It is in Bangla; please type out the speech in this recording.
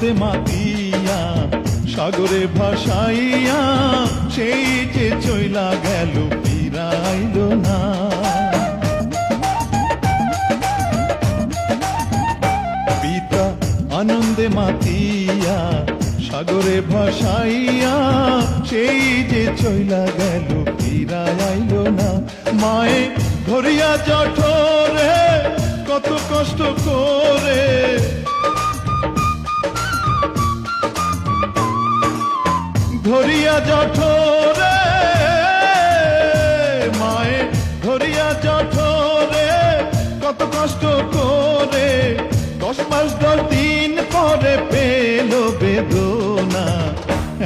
আনন্দে মাতিয়া সাগরে ভাসাইয়া সেই যে চইলা গেল ফিরাইল না। পিতা আনন্দে মাতিয়া সাগরে ভাসাইয়া সেই যে চইলা গেল ফিরাইল না। মায়ে ধরিয়া জঠরে কত কষ্ট করে, ধরিয়া জঠরে মায়ে ধরিয়া জঠরে কত কষ্ট করে